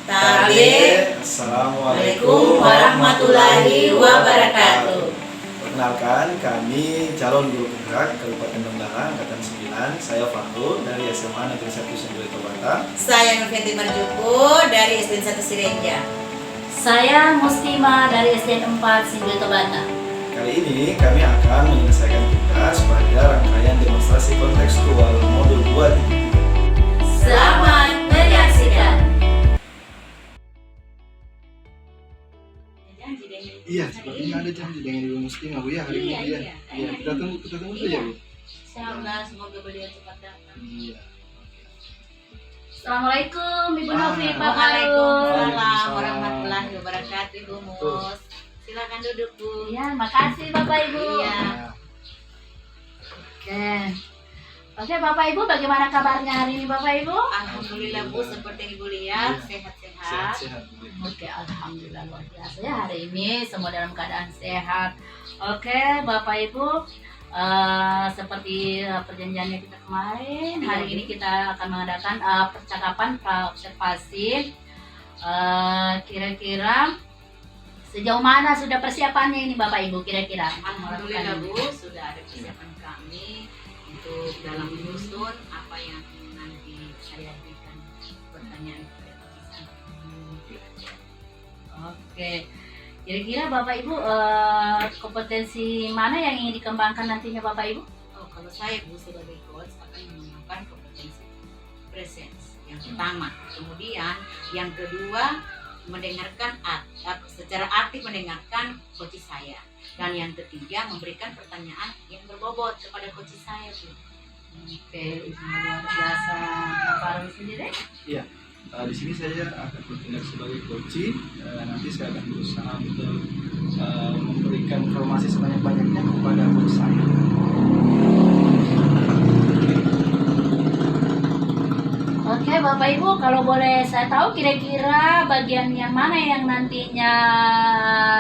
Tabe. Assalamualaikum warahmatullahi wabarakatuh. Perkenalkan, kami calon guru penggerak Kabupaten Donggala Angkatan 9. Saya Fahru dari SMA Negeri 1 Sindulito Batam. Saya Nurfeti Marjuku dari SDN 1 Sirenja. Saya Mustima dari SDN 4 Sindulito Batam. Kali ini kami akan menyelesaikan tugas pada rangkaian demonstrasi kontekstual modul 2. Selamat menyaksikan. Iya, sepertinya ada janji dengan Ibu Muslimah, Bu, ya, hari ini. Iya, kita tunggu saja, Bu. Insyaallah semoga beliau cepat datang. Iya. Assalamualaikum Ibu Novi, Pak Harun. Waalaikumsalam warahmatullahi wabarakatuh, Ibu Mus. Silakan duduk, Bu. Ya, makasih Bapak Ibu. Iya. Oke, Bapak Ibu, bagaimana kabarnya hari ini Bapak Ibu? Alhamdulillah, Bu, seperti Ibu lihat sehat-sehat. Sehat-sehat, Bu. Oke, alhamdulillah luar biasa ya, hari ini semua dalam keadaan sehat. Oke, Bapak Ibu, seperti perjanjiannya kita kemarin, hari ini kita akan mengadakan percakapan pra-observasi. Kira-kira sejauh mana sudah persiapannya ini Bapak Ibu kira-kira? Alhamdulillah, Bu, sudah ada persiapan kami untuk dalam menyusun apa yang nanti saya berikan pertanyaan kepada kita. Oke, kira-kira Bapak Ibu kompetensi mana yang ingin dikembangkan nantinya Bapak Ibu? Oh, kalau saya, Bu, sebagai coach akan mengembangkan kompetensi presence yang pertama. Kemudian yang kedua, mendengarkan secara aktif mendengarkan coach saya. Dan yang ketiga, memberikan pertanyaan yang berbobot kepada coach saya, Bu. Oke, itu luar biasa. Pak Farul sendiri? Iya. Di sini saya akan bertindak sebagai coach. Nanti saya akan berusaha untuk memberikan informasi sebanyak-banyaknya kepada coach saya. Oke, Bapak Ibu, kalau boleh saya tahu kira-kira bagian yang mana yang nantinya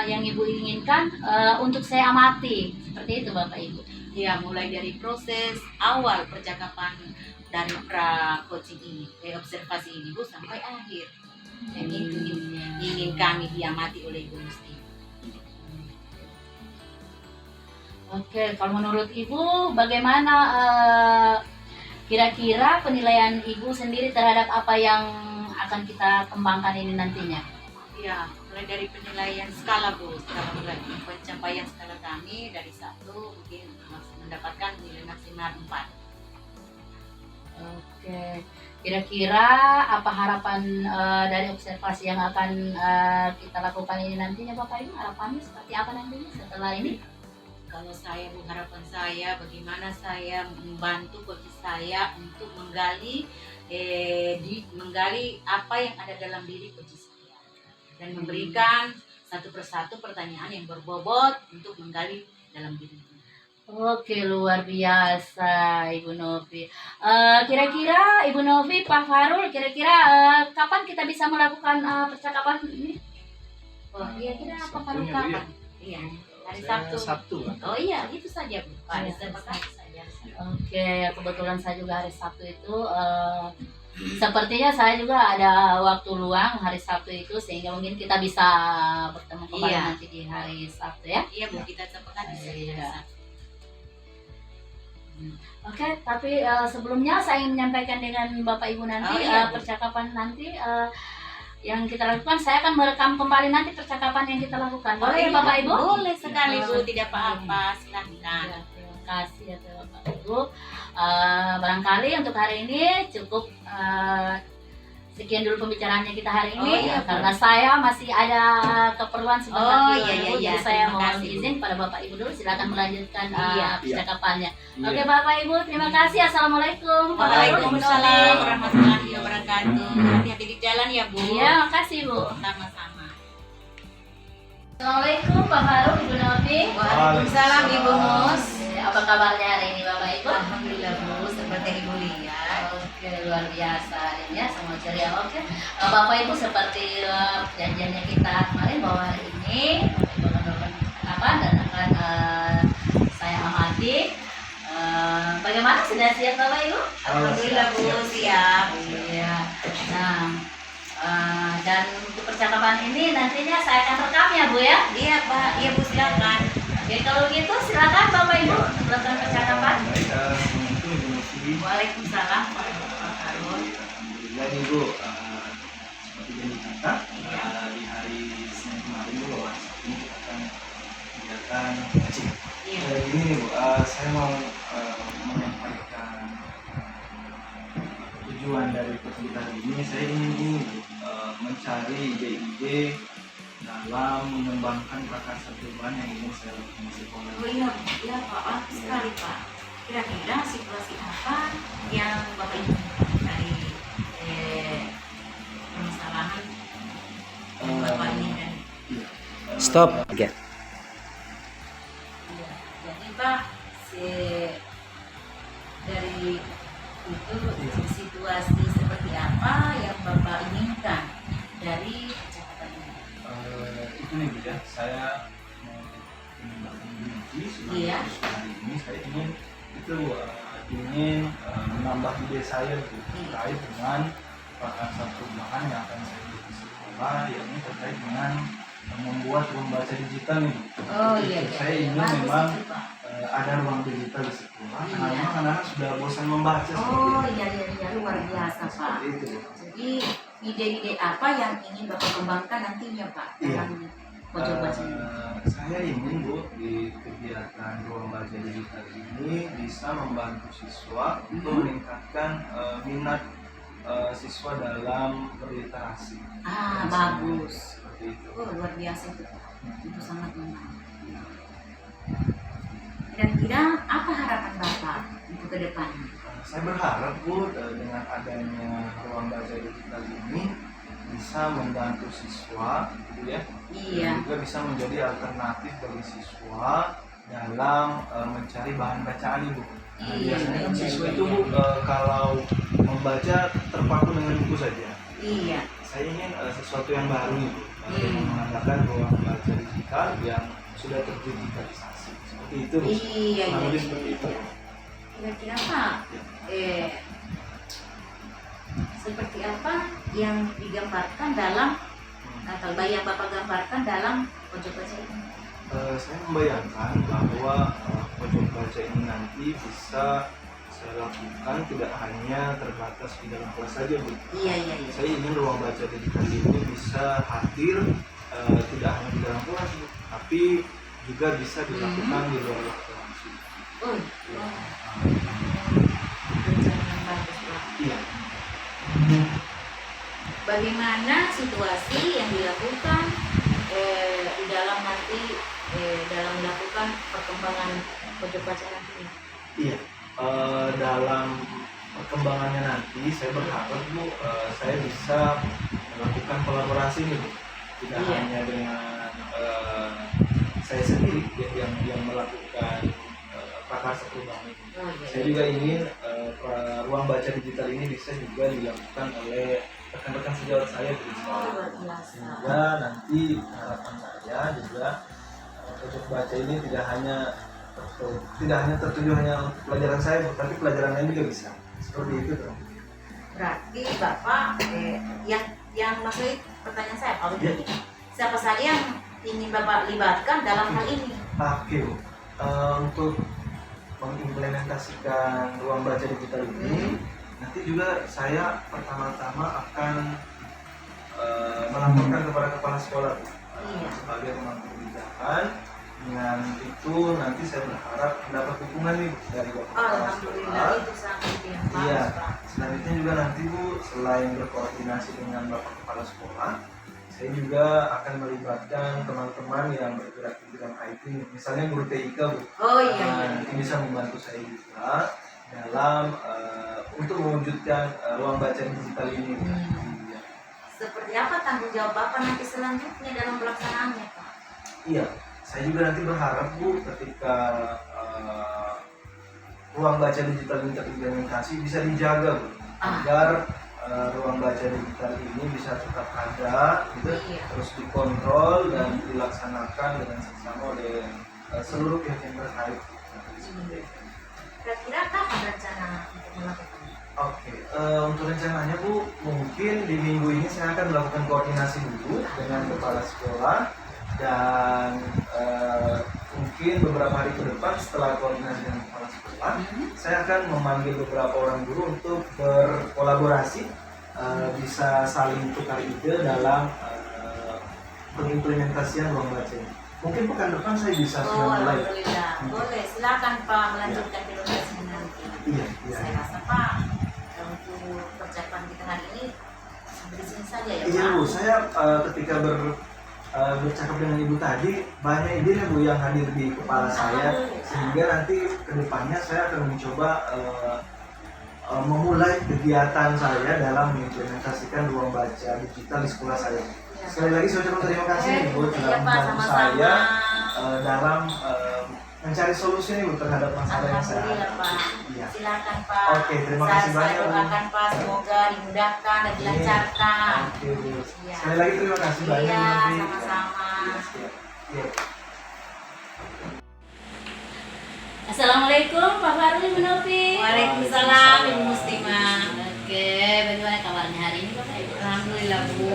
yang Ibu inginkan untuk saya amati. Seperti itu Bapak Ibu. Ya, mulai dari proses awal percakapan dari pra-coaching ini, observasi ini, Bu, sampai akhir. Dan itu ingin kami diamati oleh Ibu Musti. Oke, kalau menurut Ibu bagaimana kira-kira penilaian Ibu sendiri terhadap apa yang akan kita kembangkan ini nantinya? Ya, mulai dari penilaian skala, Bu, skala pencapaian skala kami dari 1 mungkin mendapatkan nilai maksimal 4. Oke, kira-kira apa harapan dari observasi yang akan kita lakukan ini nantinya Bapak Ibu? Harapannya seperti apa nantinya setelah ini? Kalau saya, Bu, harapan saya bagaimana saya membantu coach saya untuk menggali apa yang ada dalam diri coach saya dan memberikan satu persatu pertanyaan yang berbobot untuk menggali dalam diri. Oke, luar biasa Ibu Novi. Kira-kira Ibu Novi, Pak Farul, kira-kira kapan kita bisa melakukan percakapan ini? Oh, iya, kira Pak Farul Sabtunya, Bu, kapan? Iya, hari Sabtu. Sabtu. Oh iya, itu saja, Bu. Hari Iya, Sabtu saja. Oke, kebetulan saya juga hari Sabtu itu sepertinya saya juga ada waktu luang hari Sabtu itu sehingga mungkin kita bisa bertemu kembali Iya. nanti di hari Sabtu ya. Iya, Bu, kita sepakat di hari Iya. Sabtu. Oke, tapi sebelumnya saya ingin menyampaikan dengan Bapak Ibu nanti Oh, iya, Bu. percakapan nanti yang kita lakukan, saya akan merekam kembali nanti percakapan yang kita lakukan. Boleh ya iya, Bapak Ibu? Boleh sekali, Bu, tidak apa-apa. Silahkan. Ya, terima kasih ya Bapak Ibu. Barangkali untuk hari ini cukup sekian dulu pembicaraannya kita hari ini. Oh, iya, Bu. Karena saya masih ada keperluan sebentar Oh, dulu, iya, Ibu. iya, Jadi saya terima mohon kasih, Bu. izin pada Bapak Ibu dulu, silakan melanjutkan Iya. percakapannya. Iya. Oke Bapak Ibu, terima kasih. Assalamualaikum. Pak Farul, Ibu Novi. Waalaikumsalam warahmatullahi wabarakatuh. Hati-hati di jalan ya, Bu. Iya, makasih Bu. Sama-sama. Assalamualaikum Pak Farul, Ibu Novi. Waalaikumsalam, Ibu Mus. Apa kabarnya hari ini Bapak Ibu? Alhamdulillah, Bu, seperti Ibu lihat. Oke, luar biasa ya, semua ceria. Oke, Bapak Ibu, seperti perjanjiannya kita kemarin bahwa hari ini Bapak Ibu akan apa dan akan saya amati. Bagaimana sudah siap Bapak Ibu? Alhamdulillah, Bu, siap. Iya. Nah, Dan untuk percakapan ini nantinya saya akan rekam ya Bu ya. Iya Pak, iya Bu silakan. Oke, kalau gitu silakan Bapak Ibu melakukan percakapan. Baik, Assalamualaikum Ibu Novi. Waalaikumsalam warahmatullahi wabarakatuh. Alhamdulillah nih Bu, seperti janji kita di hari Senin kemarin Bu, bahwa saat ini kita akan kegiatan ngaji. Iya. Ini nih Bu, saya mau menyampaikan tujuan dari kegiatan ini. Saya ingin ini Bu, mencari ide-ide dalam mengembangkan prakarsa perubahan yang ingin saya lakukan di sekolah. Oh iya, iya Pak, bagus sekali Pak. Kira-kira situasi apa yang Bapak Ibu dari permasalahan yang Bapak inginkan? Iya. Stop. Oke. Iya. Jadi Pak, dari itu situasi seperti apa yang Bapak inginkan dari percakapan ini? Itu nih Bu ya, saya mau mengembangkan diri Iya. hari ini saya ingin itu ingin menambah ide saya Bu, terkait dengan prakarsa perubahan yang akan saya buat di sekolah, yakni terkait dengan membuat ruang baca digital nih Bu. Oh iya, iya. Saya ingin Bagus memang itu, Pak. ada ruang digital di sekolah Iya. karena memang anak-anak sudah bosan membaca Oh seperti iya, iya, iya, luar biasa Pak. seperti itu Bu. Jadi ide-ide apa yang ingin Bapak kembangkan nantinya Pak dalam pojok baca ini? Saya ingin Bu di kegiatan ruang baca digital ini bisa membantu siswa untuk meningkatkan minat siswa dalam berliterasi. Bagus. Seperti itu. Oh luar biasa itu Pak. Itu sangat menarik. Kira-kira apa harapan Bapak untuk ke depannya? Saya berharap Bu dengan adanya ruang baca digital ini bisa membantu siswa, gitu ya. Iya. Dan juga bisa menjadi alternatif bagi siswa dalam mencari bahan bacaan Bu. Nah, Iya, biasanya kan iya, siswa iya, itu Bu iya. Kalau membaca terpaku dengan buku saja. Iya. Saya ingin sesuatu yang baru Bu, Hmm. mengadakan ruang baca digital yang sudah terdigitalisasi. Seperti itu Bu. Iya, Kurang iya, lebih iya, seperti itu. iya. Kira-kira Pak, seperti apa yang digambarkan dalam atau yang Bapak gambarkan dalam pojok baca ini? Saya membayangkan bahwa pojok baca ini nanti bisa saya lakukan tidak hanya terbatas di dalam kelas saja Bu. Iya, iya, iya. Saya ingin ruang baca digital ini bisa hadir tidak hanya di dalam kelas Bu, tapi juga bisa dilakukan di luar waktu langsung. Oh, rencana yang bagus Pak. Iya. Bagaimana situasi yang dilakukan di dalam nanti dalam melakukan perkembangan pojok baca nanti? Iya. Dalam perkembangannya nanti saya berharap Bu saya bisa melakukan kolaborasi nih Bu. Tidak Iya. hanya dengan saya sendiri yang melakukan prakarsa perubahan ini. Oh, iya, Saya iya. juga ingin ruang baca digital ini bisa juga dilakukan oleh rekan-rekan sejawat saya di Oh, sekolah. luar biasa. Sehingga nanti harapan saya juga pojok baca ini tidak hanya tertuju hanya untuk pelajaran saya, tapi pelajaran lain juga bisa. Seperti itu dong. Berarti Bapak yang maksudnya pertanyaan saya Pak, Iya. siapa saja yang ingin Bapak libatkan dalam hal ini? Oke Bu. Untuk mengimplementasikan ruang baca digital ini, nanti juga saya pertama-tama akan melaporkan kepada kepala sekolah Bu. Iya. Sebagai pemangku kebijakan. Dengan itu nanti saya berharap mendapat dukungan nih Bu, dari Bapak Kepala Alhamdulillah Sekolah. itu sangat yang Iya. bagus Pak. Selanjutnya juga nanti Bu, selain berkoordinasi dengan Bapak Kepala Sekolah, saya juga akan melibatkan teman-teman yang bergerak di bidang IT, misalnya guru TIK Bu. Oh iya, iya. Nanti bisa membantu saya juga dalam untuk mewujudkan ruang baca digital ini. Iya. Seperti apa tanggung jawab Bapak nanti selanjutnya dalam pelaksanaannya Pak? Iya, saya juga nanti berharap Bu ketika ruang baca digital ini terimplementasi bisa dijaga Bu, agar ruang baca digital ini bisa tetap ada, gitu, Iya. terus dikontrol dan dilaksanakan dengan seksama oleh seluruh pihak yang terkait. Kira-kira kapan rencana untuk melakukannya? Oke, untuk rencananya Bu, mungkin di minggu ini saya akan melakukan koordinasi dulu dengan kepala sekolah dan mungkin beberapa hari ke depan setelah koordinasi dengan kepala sekolah, saya akan memanggil beberapa orang guru untuk berkolaborasi, bisa saling tukar ide dalam pengimplementasian ruang baca ini. Mungkin pekan depan saya bisa Oh, sudah mulai. alhamdulillah. Boleh, silakan Pak melanjutkan prioritasnya nanti. Iya, iya. Saya rasa Pak, untuk percakapan kita hari ini sampai di sini saja ya Iya Pak. Bu, saya ketika bercakap dengan Ibu tadi banyak ide ya Bu yang hadir di kepala saya, sehingga nanti kedepannya saya akan mencoba memulai kegiatan saya dalam mengimplementasikan ruang baca digital di sekolah saya. Sekali lagi saya ucapkan terima kasih nih Bu Iya telah Pak, membantu sama-sama. saya dalam mencari solusi nih Bu terhadap masalah yang saya Alhamdulillah hadapi. Pak. Iya. Silakan Pak. Oke, terima kasih Saya banyak, Bu. doakan Pak semoga dimudahkan dan dilancarkan. Oke Bu. Iya. Sekali lagi terima kasih banyak Iya, Bu Novi. sama-sama. Iya, siap. Iya. Assalamualaikum Pak Farli Bu Novi. Waalaikumsalam Ibu Muslimah. Oke, bagaimana kabarnya hari ini Bapak Ibu? Alhamdulillah Bu.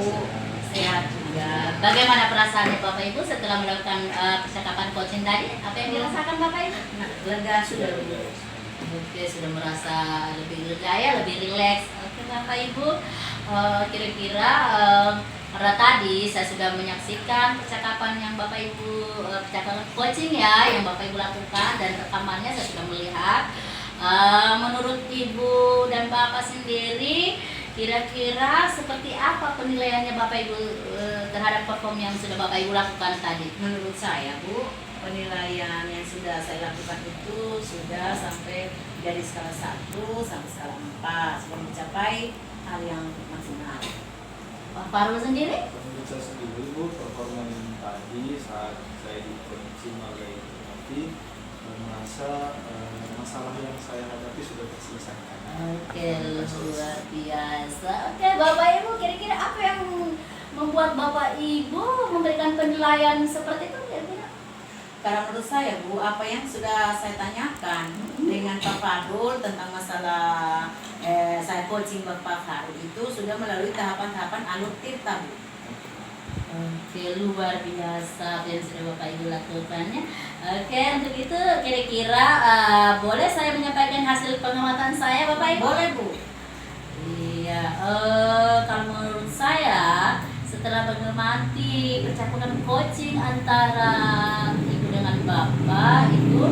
Sehat juga. Bagaimana perasaannya Bapak Ibu setelah melakukan percakapan coaching tadi? Apa yang dirasakan Bapak Ibu? Lega sudah Bu. Oke, sudah merasa lebih lega ya, lebih rileks. Oke Bapak Ibu, kira-kira karena tadi saya sudah menyaksikan percakapan yang Bapak Ibu, percakapan coaching ya, yang Bapak Ibu lakukan dan rekamannya saya sudah melihat. Menurut Ibu dan Bapak sendiri, kira-kira seperti apa penilaiannya Bapak Ibu terhadap perform yang sudah Bapak Ibu lakukan tadi? Menurut saya Bu, penilaian yang sudah saya lakukan itu sudah sampai dari skala 1 sampai skala 4, sudah mencapai hal yang maksimal. Pak Farul sendiri? Menurut saya sendiri Bu, performa yang tadi saat saya dikoneksi oleh Novi merasa masalah yang saya hadapi sudah terselesaikan. Oke, luar biasa. Oke, Bapak Ibu, kira-kira apa yang membuat Bapak Ibu memberikan penilaian seperti itu kira-kira? Karena menurut saya Bu, apa yang sudah saya tanyakan dengan Pak Fadul tentang masalah saya coaching Bapak Fadul itu sudah melalui tahapan-tahapan alur tirta Bu. Oke, luar biasa apa yang sudah Bapak Ibu lakukannya. Oke, untuk itu kira-kira boleh saya menyampaikan hasil pengamatan saya Bapak Ibu? Boleh Bu. Iya, kalau menurut saya setelah mengamati percakapan coaching antara Ibu dengan Bapak itu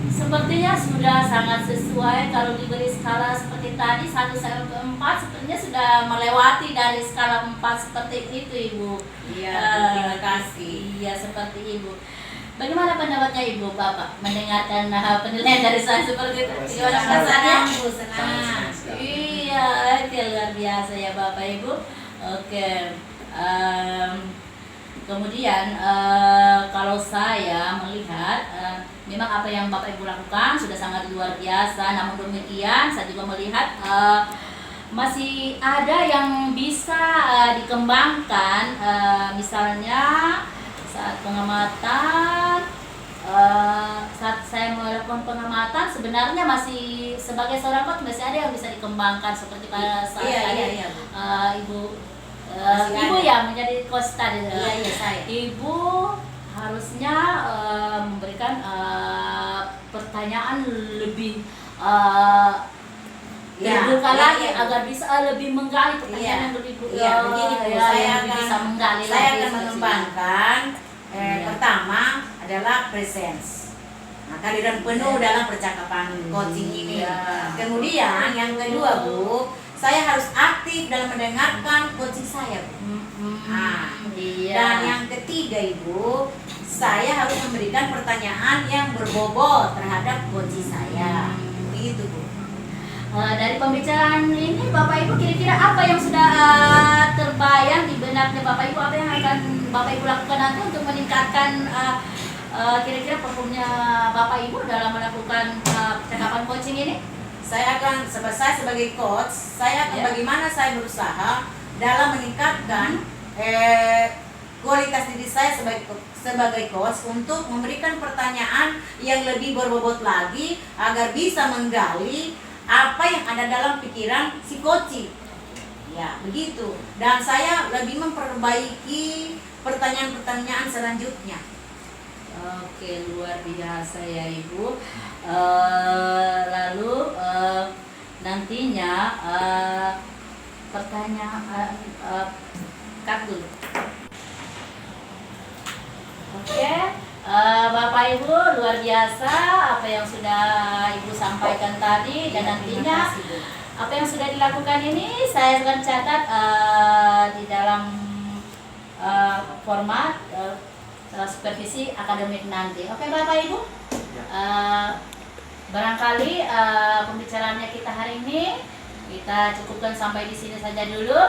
sepertinya sudah sangat sesuai. Kalau diberi skala seperti tadi 1 sampai 4 sepertinya sudah melewati dari skala 4 seperti itu Ibu. Iya, terima kasih. Iya, seperti Ibu. Bagaimana pendapatnya Ibu Bapak mendengarkan penilaian dari saya seperti itu? Gimana perasaannya? Senang Bu, senang. Iya, itu luar biasa ya Bapak Ibu. Oke, kemudian kalau saya melihat memang apa yang Bapak Ibu lakukan sudah sangat luar biasa. Namun demikian saya juga melihat masih ada yang bisa dikembangkan. Misalnya saat pengamatan, saat saya melakukan pengamatan sebenarnya masih sebagai seorang coach masih ada yang bisa dikembangkan seperti pada saat tadi Iya, Bu. Ibu Masih Ibu ada. ya menjadi coach tadi. Iya, saya. Ibu harusnya memberikan pertanyaan lebih terbuka lagi iya, Bu. agar bisa lebih menggali pertanyaan Iya. yang lebih Iya, begini Bu, saya yang akan bisa menggali saya lagi akan seperti mengembangkan Iya. pertama adalah presence. Nah, kehadiran penuh dalam percakapan coaching ini. Iya. Kemudian yang kedua Bu, saya harus aktif dalam mendengarkan coaching saya Bu. Ah, iya. Dan yang ketiga Ibu, saya harus memberikan pertanyaan yang berbobot terhadap coaching saya. Begitu Bu. Dari pembicaraan ini Bapak Ibu kira-kira apa yang sudah terbayang di benaknya Bapak Ibu, apa yang akan Bapak Ibu lakukan nanti untuk meningkatkan kira-kira performnya Bapak Ibu dalam melakukan percakapan coaching ini? Saya akan sebagai coach, saya akan Ya. bagaimana saya berusaha dalam meningkatkan kualitas diri saya sebagai coach untuk memberikan pertanyaan yang lebih berbobot lagi agar bisa menggali apa yang ada dalam pikiran si coaching. Ya, begitu. Dan saya lebih memperbaiki pertanyaan-pertanyaan selanjutnya. Oke, luar biasa ya Ibu. Lalu nantinya pertanyaan cut dulu. Oke, Bapak Ibu luar biasa apa yang sudah Ibu sampaikan tadi, dan nantinya apa yang sudah dilakukan ini saya akan catat di dalam format supervisi akademik nanti. Oke Bapak Ibu, barangkali pembicaraannya kita hari ini kita cukupkan sampai di sini saja dulu.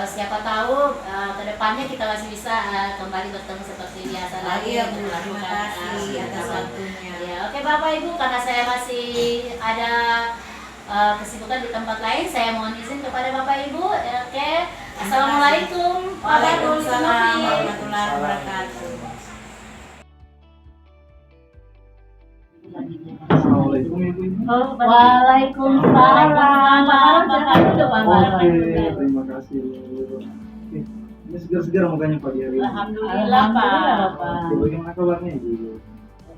Siapa tahu kedepannya kita masih bisa kembali bertemu seperti biasa lagi. Iya Bu, terima kasih atas waktunya. Ya, oke Bapak Ibu, karena saya masih ada kesibukan di tempat lain, saya mohon izin kepada Bapak Ibu. Oke, assalamualaikum Warahmatullahi wabarakatuh. Assalamualaikum Ibu. Waalaikumsalam. Oke, terima kasih. Oke, ini segar-segar mukanya pagi hari ini. Alhamdulillah Pak. Oke, bagaimana kabarnya Ibu?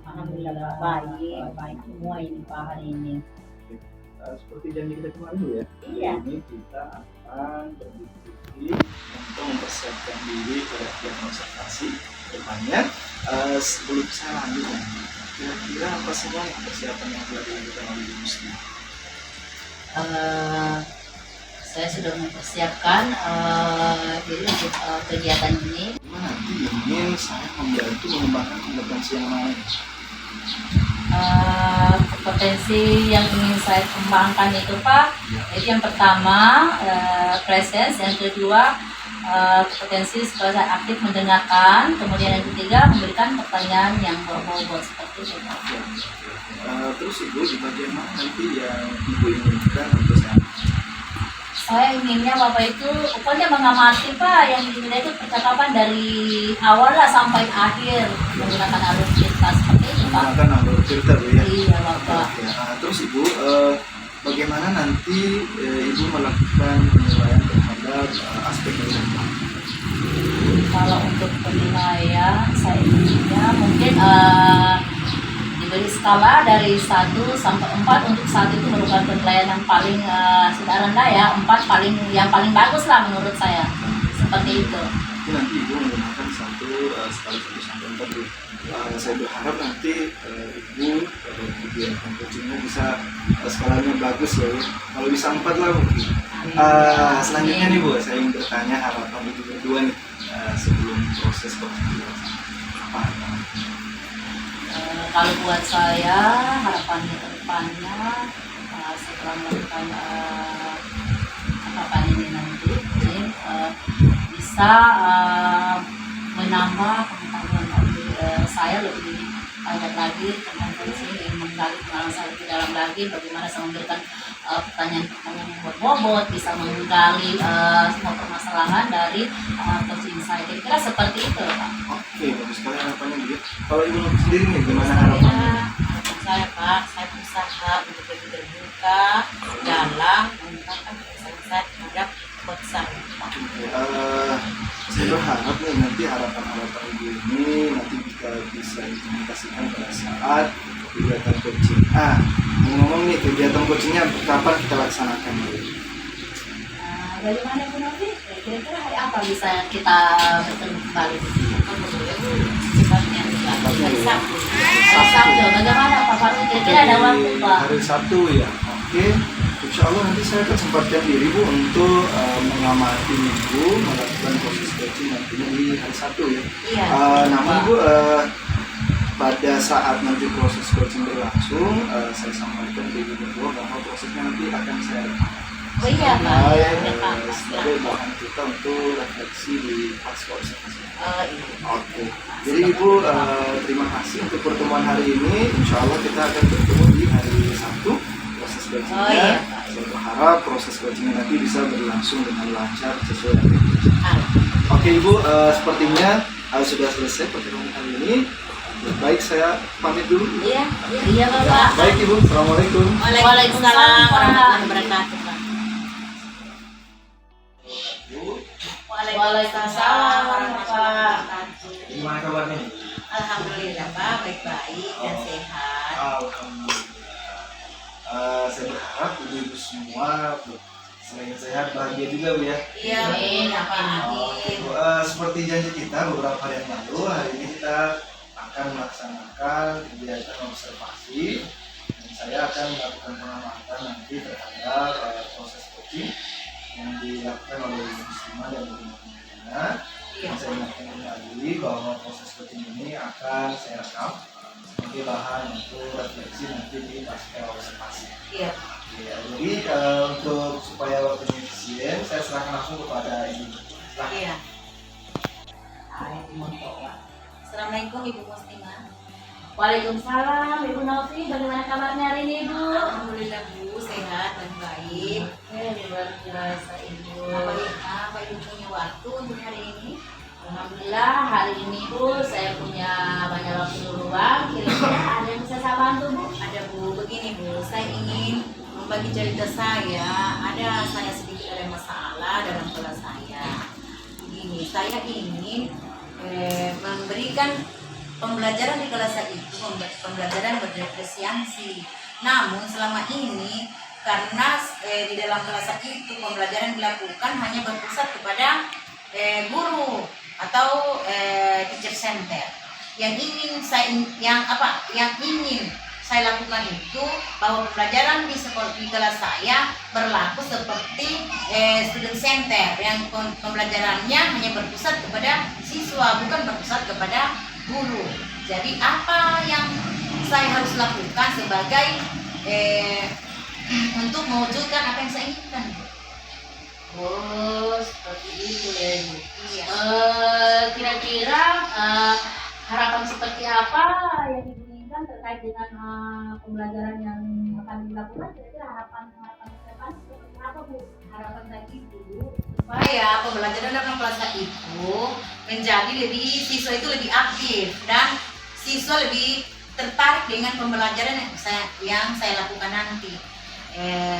Alhamdulillah baik semua ini Pak hari ini. Seperti janji kita kemarin ya. Iya. Ini kita akan berdiskusi untuk mempersiapkan diri pada kegiatan observasi depannya. Sebelum saya lanjut, kira-kira apa semua persiapan yang telah dilakukan oleh Ibu Musli? Saya sudah mempersiapkan diri untuk kegiatan ini. Nanti ingin saya membantu mengembangkan kompetensi yang lain. Kompetensi yang ingin saya kembangkan itu Pak, itu yang pertama presence, yang kedua kompetensi sebagai aktif mendengarkan, kemudian yang ketiga memberikan pertanyaan yang berbobot seperti itu. Terus Ibu di bagian mana nanti yang Ibu inginkan untuk saya? Saya inginnya Bapak itu pokoknya mengamati Pak, yang diminta itu percakapan dari awal lah sampai akhir menggunakan alur cerita seperti itu Pak. Menggunakan alur cerita Bu ya? Iya Bapak. Oke, terus Ibu, bagaimana nanti Ibu melakukan penilaian terhadap aspek penilaian? Kalau untuk penilaian saya inginnya mungkin diberi skala dari 1 sampai 4. Untuk 1 itu merupakan penilaian yang paling sudah rendah ya, 4 yang paling bagus lah menurut saya, seperti itu. Itu nanti Ibu menggunakan skala 1 sampai 4 Bu. Saya berharap nanti Ibu pada kegiatan coachingnya bisa skalanya bagus ya Bu. Kalau bisa 4 lah mungkin. Selanjutnya nih Bu, saya ingin bertanya harapan Ibu berdua nih sebelum proses coaching apa? Kalau buat saya harapannya ke depannya setelah melakukan tahapan ini nanti bisa menambah pengetahuan saya lebih banyak lagi tentang coaching, menggali pengalaman saya lebih dalam lagi, bagaimana saya memberikan pertanyaan-pertanyaan yang berbobot, bisa menggali semua permasalahan dari coaching saya. Kira-kira seperti itu Pak. Oke, bagus sekali harapannya Bu. Kalau Ibu sendiri nih gimana harapannya? Saya Pak, saya berusaha untuk lebih terbuka dalam mengungkapkan kesan saya terhadap coach saya. Saya berharap nih nanti harapan-harapan Ibu ini nanti bisa diimplementasikan pada saat kegiatan coaching. Ngomong nih kegiatan coachingnya kapan kita laksanakan? Bagaimana Bu Novi? Kira-kira hari apa bisa kita bertemu kembali? Hari Sabtu. Sabtu. Bagaimana Pak Faruk? Kira-kira ada waktu Pak? Hari Sabtu ya. Oke. Insya Allah nanti saya akan sempatkan diri Bu untuk mengamati Ibu melakukan proses coaching nantinya di hari Sabtu ya. Iya. Namun Bu, pada saat nanti proses coaching berlangsung, saya sampaikan ke Ibu berdua bahwa prosesnya nanti akan saya rekam. Oh iya Pak. Sebagai bahan kita untuk refleksi di pas coaching. Oh iya. Oke. Jadi Ibu, terima kasih untuk pertemuan hari ini. Insya Allah kita akan bertemu di hari Sabtu proses coachingnya. Oh iya. Saya berharap proses coachingnya nanti bisa berlangsung dengan lancar sesuai dengan. Oke Ibu, sepertinya sudah selesai pertemuan hari ini. Baik, saya pamit dulu. Iya. Iya Bapak. Baik Ibu, Assalamualaikum. Waalaikumsalam warahmatullahi wabarakatuh. Waalaikumsalam warahmatullahi wabarakatuh. Gimana kabarnya? Alhamdulillah Pak, baik-baik dan sehat. Alhamdulillah. Saya berharap ibu-ibu semua selain sehat bahagia juga Bu ya. Iya, amin, amin. Seperti janji kita beberapa hari yang lalu, hari ini kita akan melaksanakan kegiatan observasi dan saya akan melakukan pengamatan nanti terhadap proses coaching yang dilakukan oleh Ibu Muslimah dan Ibu Muhammadiyah. Iya. Saya ingatkan kembali bahwa proses coaching ini akan saya rekam sebagai bahan untuk refleksi nanti di pasca observasi. Iya. Ya, jadi untuk supaya waktunya efisien, saya serahkan langsung kepada Ibu. Silahkan. Iya. Assalamualaikum Ibu Muslimah. Waalaikumsalam Ibu Novi, bagaimana kabarnya hari ini Ibu? Alhamdulillah Bu, sehat dan baik. Oke, luar biasa Ibu. Apa Ibu punya waktu untuk hari ini? Alhamdulillah hari ini Bu saya punya banyak waktu luang. Kira-kira ada yang bisa saya bantu Bu? Ada Bu, begini Bu, saya ingin membagi cerita saya. Saya sedikit ada masalah dalam kelas saya. Begini, saya ingin memberikan pembelajaran di kelas saya itu pembelajaran berdiferensiasi. Namun selama ini karena di dalam kelas saya itu pembelajaran dilakukan hanya berpusat kepada guru atau teacher center. Yang ingin saya lakukan itu bahwa pembelajaran di kelas saya berlaku seperti student center yang pembelajarannya hanya berpusat kepada siswa, bukan berpusat kepada guru. Jadi apa yang saya harus lakukan sebagai untuk mewujudkan apa yang saya inginkan? Oh, seperti itu ya Ibu. Iya. Kira-kira harapan seperti apa yang Ibu inginkan terkait dengan pembelajaran yang akan dilakukan? Kira-kira harapan depan seperti apa Bu? Harapan dari Ibu Supaya pembelajaran dalam kelas itu menjadi siswa itu lebih aktif dan siswa lebih tertarik dengan pembelajaran yang saya lakukan nanti.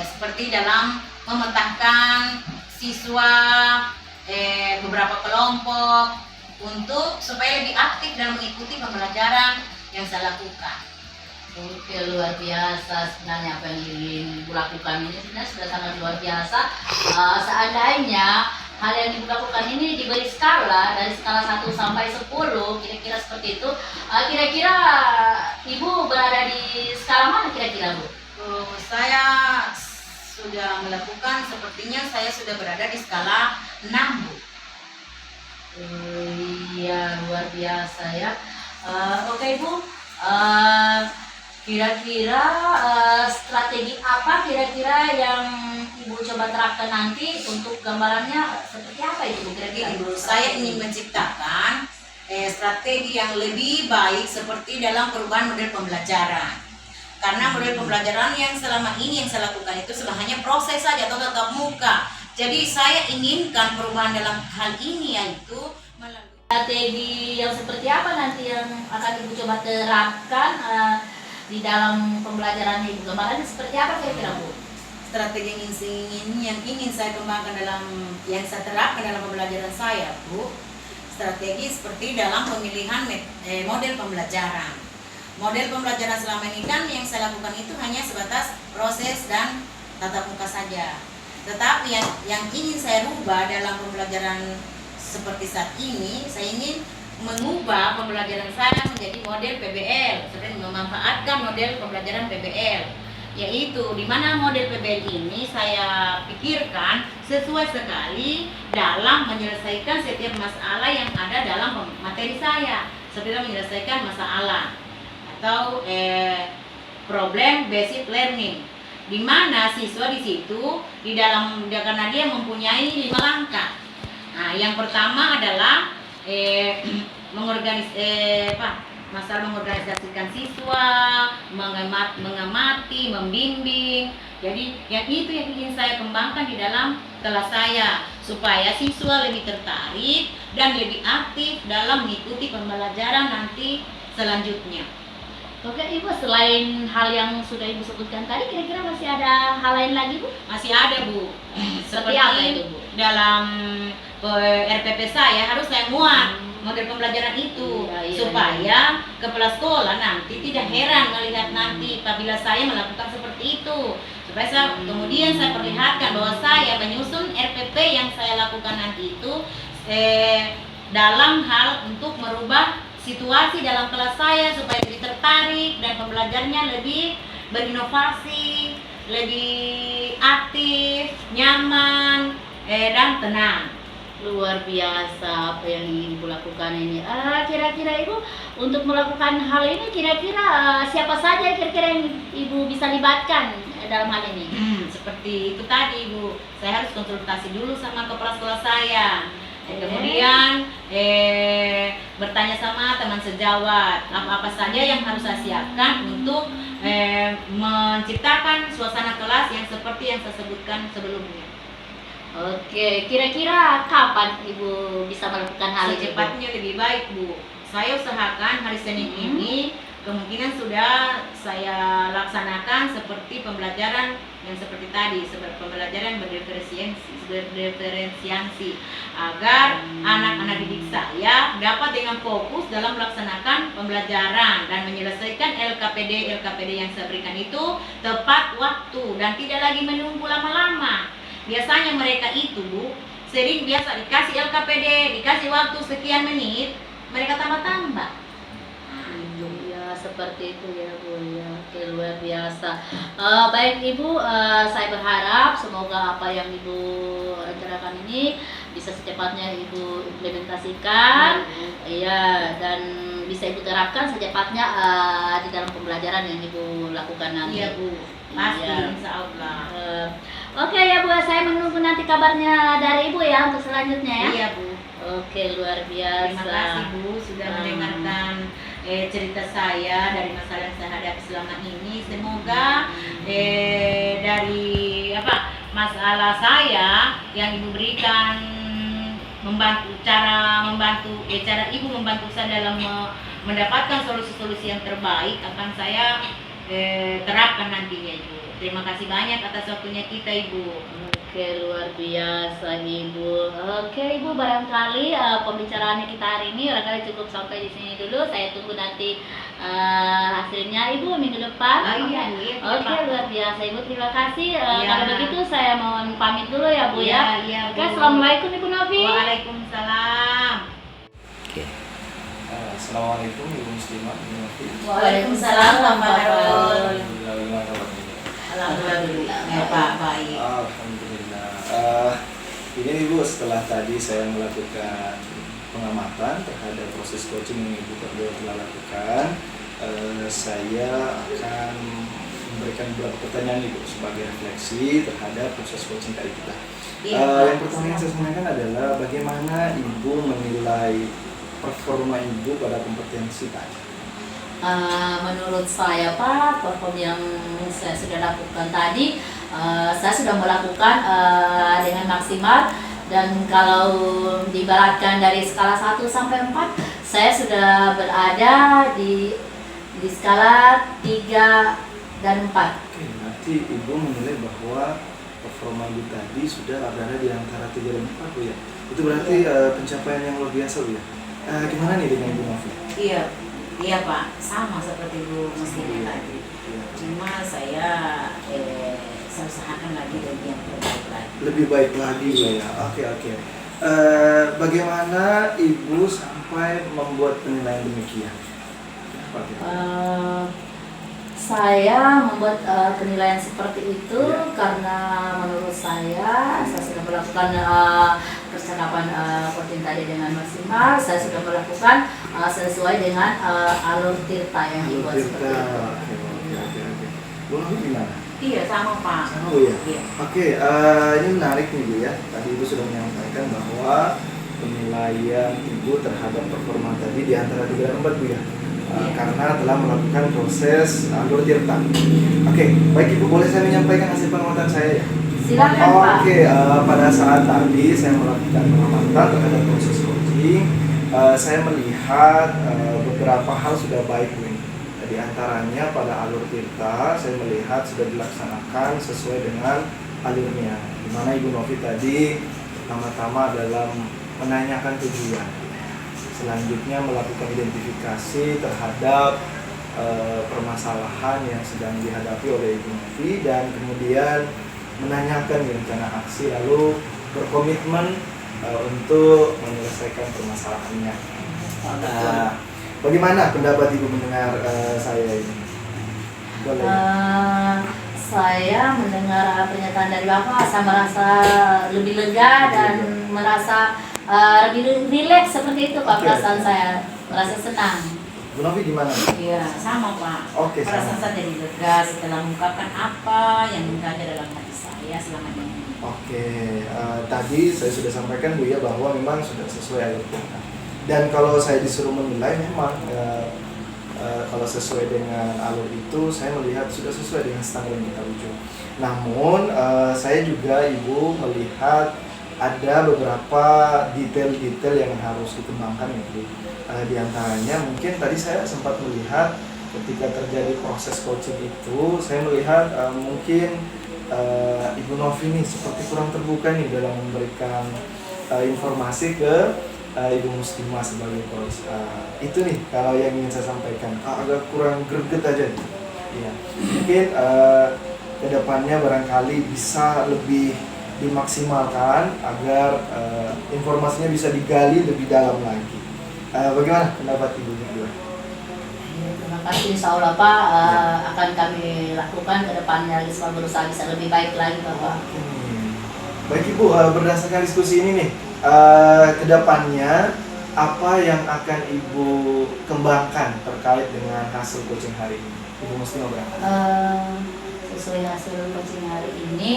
Seperti dalam memetakan siswa beberapa kelompok untuk supaya lebih aktif dalam mengikuti pembelajaran yang saya lakukan. Oke, luar biasa sebenarnya apa yang ingin Ibu lakukan ini sebenarnya sudah sangat luar biasa. Seandainya hal yang Ibu lakukan ini diberi skala dari skala 1 sampai 10, kira-kira seperti itu. Kira-kira Ibu berada di skala mana kira-kira Bu? Saya sudah melakukan, sepertinya saya sudah berada di skala 6 Bu. Iya, luar biasa ya. Oke Bu, kira-kira strategi apa kira-kira yang Ibu coba terapkan nanti untuk gambarannya seperti apa itu kira-kira? Ibu, saya ingin menciptakan strategi yang lebih baik seperti dalam perubahan model pembelajaran. Karena model pembelajaran yang selama ini yang saya lakukan itu hanya proses saja atau tatap muka. Jadi saya inginkan perubahan dalam hal ini yaitu melalui Strategi yang seperti apa nanti yang akan Ibu coba terapkan di dalam pembelajaran Ibu? Gambarannya seperti apa kira-kira Bu? strategi yang ingin saya kembangkan yang saya terapkan dalam pembelajaran saya Bu. Strategi seperti dalam pemilihan model pembelajaran. Model pembelajaran selama ini kan yang saya lakukan itu hanya sebatas proses dan tatap muka saja. Tetapi yang ingin saya rubah dalam pembelajaran seperti saat ini, saya ingin mengubah pembelajaran saya menjadi model PBL, seperti memanfaatkan model pembelajaran PBL, yaitu di mana model PBL ini saya pikirkan sesuai sekali dalam menyelesaikan setiap masalah yang ada dalam materi saya, seperti menyelesaikan masalah atau problem based learning, di mana siswa di situ karena dia mempunyai 5 langkah. Nah, yang pertama adalah masalah mengorganisasikan siswa, mengamati, membimbing. Jadi yang itu yang ingin saya kembangkan di dalam kelas saya supaya siswa lebih tertarik dan lebih aktif dalam mengikuti pembelajaran nanti selanjutnya. Oke Ibu, selain hal yang sudah Ibu sebutkan tadi, kira-kira masih ada hal lain lagi Bu? Masih ada Bu, Seperti apa itu Bu? dalam RPP saya harus saya muat model pembelajaran itu, Iya, iya, supaya kepala sekolah nanti tidak heran melihat nanti apabila saya melakukan seperti itu, supaya saya, kemudian saya perlihatkan bahwa saya menyusun RPP yang saya lakukan nanti itu dalam hal untuk merubah situasi dalam kelas saya supaya lebih tertarik dan pembelajarnya lebih berinovasi, lebih aktif, nyaman, dan tenang. Luar biasa apa yang Ibu lakukan ini. Kira-kira Ibu untuk melakukan hal ini kira-kira siapa saja kira-kira yang Ibu bisa libatkan dalam hal ini? Seperti itu tadi Bu, saya harus konsultasi dulu sama kepala sekolah saya. Kemudian bertanya sama teman sejawat apa-apa saja yang harus saya siapkan untuk menciptakan suasana kelas yang seperti yang saya sebutkan sebelumnya. Oke, kira-kira kapan Ibu bisa melakukan hal ini? Secepatnya lebih baik Bu. Saya usahakan hari Senin ini kemungkinan sudah saya laksanakan seperti pembelajaran yang seperti tadi, seperti pembelajaran berdiferensiasi agar anak-anak didik saya dapat dengan fokus dalam melaksanakan pembelajaran dan menyelesaikan LKPD yang saya berikan itu tepat waktu dan tidak lagi menunggu lama-lama. Biasanya mereka itu Bu, sering biasa dikasih LKPD, dikasih waktu sekian menit, mereka tambah-tambah. Ya seperti itu ya Bu ya. Oke, luar biasa. Baik Ibu, saya berharap semoga apa yang Ibu rencanakan ini bisa secepatnya Ibu implementasikan, ya, dan bisa Ibu terapkan secepatnya di dalam pembelajaran yang Ibu lakukan nanti. Iya Bu, pasti Iya. insya Allah. Oke ya Bu, saya menunggu nanti kabarnya dari Ibu ya untuk selanjutnya ya. Iya Bu. Oke, luar biasa. Terima kasih Bu sudah mendengarkan cerita saya dari masalah yang saya hadapi selama ini. Semoga dari masalah saya yang Ibu berikan cara Ibu membantu saya dalam mendapatkan solusi-solusi yang terbaik akan saya terapkan nantinya Ibu. Terima kasih banyak atas waktunya kita Ibu. Oke, luar biasa Ibu. Oke Ibu, barangkali pembicaraannya kita hari ini barangkali cukup sampai di sini dulu. Saya tunggu nanti hasilnya Ibu minggu depan. Iya. Oke, luar biasa Ibu. Terima kasih. Iya. Kalau begitu saya mohon pamit dulu ya Bu ya. Iya, Oke, Bu. assalamualaikum Ibu Novi. Waalaikumsalam. Assalamualaikum Ibu Muslimah, Ibu Novi. Waalaikumsalam warahmatullahi Alhamdulillah, gimana kabarnya? Alhamdulillah. Ya Pak, baik. Alhamdulillah. Ini Ibu, setelah tadi saya melakukan pengamatan terhadap proses coaching yang Ibu berdua telah lakukan, saya akan memberikan beberapa pertanyaan Ibu sebagai refleksi terhadap proses coaching tadi kita. Yang pertama yang saya sampaikan adalah bagaimana Ibu menilai performa Ibu pada kompetensi tadi? Menurut saya Pak, perform yang saya sudah lakukan tadi, saya sudah melakukan dengan maksimal, dan kalau diibaratkan dari skala 1 sampai 4, saya sudah berada di skala 3 dan 4. Oke, berarti Ibu menilai bahwa performa Ibu tadi sudah berada di antara 3 dan 4 Bu ya? Itu berarti pencapaian yang luar biasa Bu ya? Gimana nih dengan Ibu Novi? Iya Pak, sama seperti Bu Muslimah tadi. Cuma saya usahakan lagi dan yang terbaik lagi. Lebih baik lagi Bu ya? Oke. Bagaimana Ibu sampai membuat penilaian demikian? Apa itu? Saya membuat penilaian seperti itu karena menurut saya sudah melakukan percakapan coaching tadi dengan maksimal. Saya sudah melakukan sesuai dengan alur tirta yang dibuat seperti itu. Oke. Bu Novi gimana? Iya sama Pak. Sama Bu ya? Iya. Oke, ini menarik nih Bu ya. Tadi Ibu sudah menyampaikan bahwa penilaian Ibu terhadap performa tadi di antara 3 dan 4 Bu ya. Karena telah melakukan proses alur tirta. Oke, baik Ibu, boleh saya menyampaikan hasil pengamatan saya ya? Silakan Pak. Oke, pada saat tadi saya melakukan pengamatan terhadap proses coaching, saya melihat beberapa hal sudah baik Bu. Di antaranya pada alur tirta saya melihat sudah dilaksanakan sesuai dengan alurnya. Di mana Ibu Novi tadi pertama-tama dalam menanyakan tujuan. Selanjutnya melakukan identifikasi terhadap permasalahan yang sedang dihadapi oleh Ibu Novi dan kemudian menanyakan rencana aksi lalu berkomitmen untuk menyelesaikan permasalahannya. Bagaimana pendapat Ibu mendengar saya ini? Boleh. Saya mendengar pernyataan dari Bapak, saya merasa lebih lega dan merasa lebih rileks seperti itu Pak. Perasaan saya merasa senang. Bu Novi gimana? Iya, sama Pak. Oke, Perasaan sama. saya jadi lega setelah mengungkapkan apa yang ada dalam hati saya selama ini. Oke, tadi saya sudah sampaikan Bu ya bahwa memang sudah sesuai alur kita. Dan kalau saya disuruh menilai memang kalau sesuai dengan alur itu saya melihat sudah sesuai dengan standar yang kita uju. Namun saya juga Ibu melihat ada beberapa detail-detail yang harus dikembangkan Ibu. Di antaranya mungkin tadi saya sempat melihat ketika terjadi proses coaching itu saya melihat mungkin Ibu Novi ini seperti kurang terbuka nih dalam memberikan informasi ke Ibu Muslimah sebagai coach. Itu nih kalau yang ingin saya sampaikan, agak kurang greget aja nih. Ya. Mungkin kedepannya barangkali bisa lebih dimaksimalkan agar informasinya bisa digali lebih dalam lagi. Bagaimana pendapat Ibu berdua? Terima kasih, insya Allah Pak, akan kami lakukan ke depannya supaya berusaha bisa lebih baik lagi Bapak. Baik Ibu, berdasarkan diskusi ini nih, kedepannya apa yang akan Ibu kembangkan terkait dengan hasil coaching hari ini? Ibu Muslimah berangkat. Sesuai hasil coaching hari ini,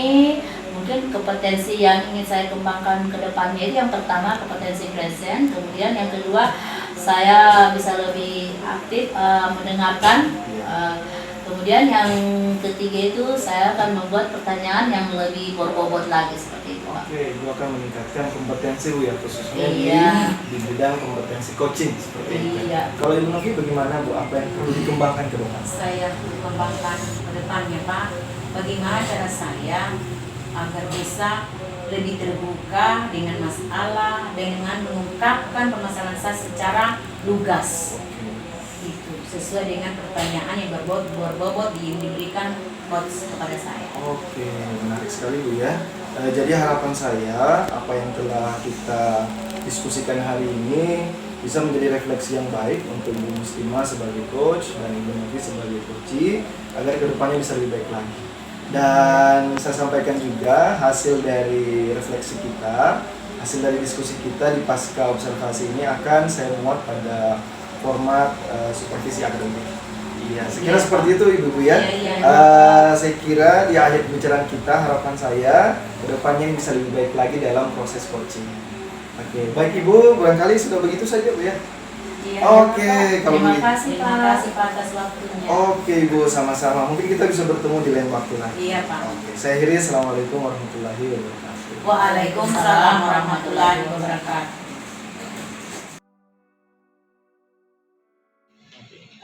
mungkin kompetensi yang ingin saya kembangkan ke depannya itu yang pertama kompetensi present, kemudian yang kedua saya bisa lebih aktif mendengarkan. Kemudian yang ketiga itu saya akan membuat pertanyaan yang lebih berbobot lagi seperti itu. Oke, Ibu akan meningkatkan kompetensi Bu ya khususnya di bidang kompetensi coaching seperti itu. Iya. Kalau Ibu Novi bagaimana Bu? Apa yang perlu dikembangkan ke depan? Saya kembangkan ke depannya Pak, bagaimana cara saya agar bisa lebih terbuka dengan masalah, dengan mengungkapkan permasalahan saya secara lugas. Itu sesuai dengan pertanyaan yang berbobot yang diberikan coach kepada saya. Oke, menarik sekali Bu ya. Jadi harapan saya apa yang telah kita diskusikan hari ini bisa menjadi refleksi yang baik untuk Ibu Muslimah sebagai coach dan Ibu Novi sebagai coachee agar kedepannya bisa lebih baik lagi. Dan saya sampaikan juga hasil dari refleksi kita, hasil dari diskusi kita di pasca observasi ini akan saya muat pada format supervisi akademik. Iya, saya kira seperti itu Ibu ya. Saya kira di akhir pembicaraan kita harapan saya kedepannya bisa lebih baik lagi dalam proses coaching. Oke, baik Ibu, barangkali sudah begitu saja Bu ya. Iya, Oke, kalau Terima begitu. kasih Terima Pak. kasih Pak atas waktunya. Oke Ibu, sama-sama. Mungkin kita bisa bertemu di lain waktu lagi. Iya Pak. Oke, saya akhiri. Assalamualaikum warahmatullahi wabarakatuh. Waalaikumsalam warahmatullahi wabarakatuh.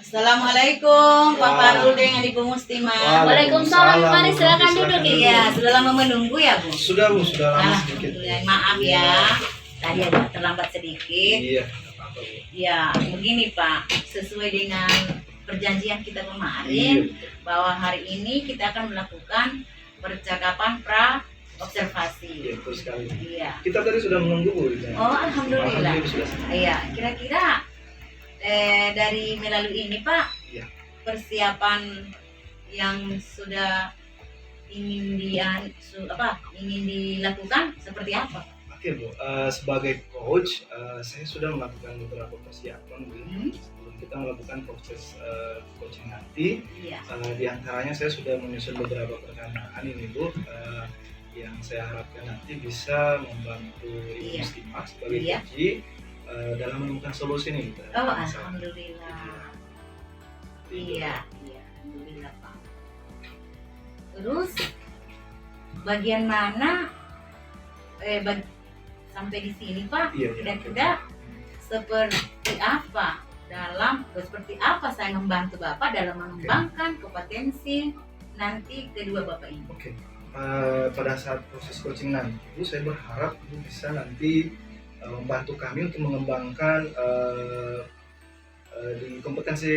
Assalamualaikum Pak Farul dengan Ibu Muslimah. Waalaikumsalam. Mari silakan duduk. Iya, sudah lama menunggu ya Bu. Sudah Bu, sudah lama sedikit. Alhamdulillah, maaf ya. Tadi agak terlambat sedikit. Iya, apa-apa Bu. Ya, begini Pak, sesuai dengan perjanjian kita kemarin bahwa hari ini kita akan melakukan percakapan observasi. Iya, betul sekali. Iya. Kita tadi sudah menunggu Bu. Oh, alhamdulillah. Alhamdulillah sudah. Iya, kira-kira dari melalui ini Pak, Iya. persiapan yang sudah ingin dilakukan seperti apa? Oke Bu, sebagai coach, saya sudah melakukan beberapa persiapan Bu. Sebelum kita melakukan proses coaching nanti. Iya. Di antaranya saya sudah menyusun beberapa perencanaan ini Bu, yang saya harapkan nanti bisa membantu Ibu Muslimah sebagai coach dalam menemukan solusi nih. Oh, alhamdulillah. Iya, alhamdulillah Pak. Terus bagian mana sampai di sini Pak? Iya. Kira-kira seperti apa dalam seperti apa saya membantu Bapak dalam mengembangkan kompetensi nanti kedua Bapak ini. Oke. Pada saat proses coaching nanti, Ibu, saya berharap Ibu bisa nanti membantu kami untuk mengembangkan di kompetensi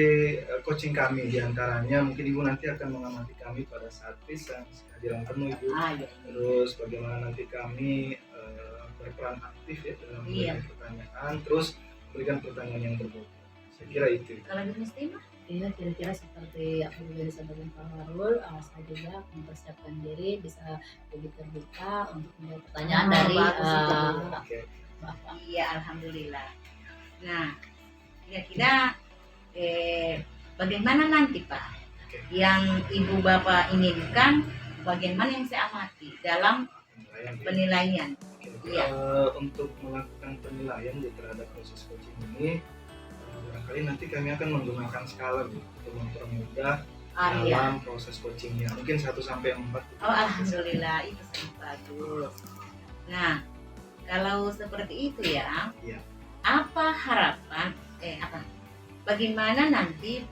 coaching kami. Di antaranya mungkin Ibu nanti akan mengamati kami pada saat pisang kehadiran penuh, Ibu. Iya. Terus bagaimana nanti kami berperan aktif ya dalam Iya. memberikan pertanyaan, terus berikan pertanyaan yang berbobot. Saya kira itu. Kalau di Muslimah? Iya, kira-kira seperti apa yang disampaikan Pak Harul, saya juga mempersiapkan diri bisa lebih terbuka untuk menjawab pertanyaan dari bagus itu. Oke. Bapak. Iya, alhamdulillah. Nah, kira-kira bagaimana nanti Pak Oke. yang Ibu Bapak inginkan, bagaimana yang saya amati dalam Penilaian, ya. penilaian? Oke. Iya. Untuk melakukan penilaian di terhadap proses coaching ini, barangkali nanti kami akan menggunakan skala, Bu, untuk mempermudah Iya. dalam proses coachingnya. Mungkin 1 sampai 4. Oh, alhamdulillah, itu sangat bagus. Nah, kalau seperti itu ya, Iya. apa harapan bagaimana nanti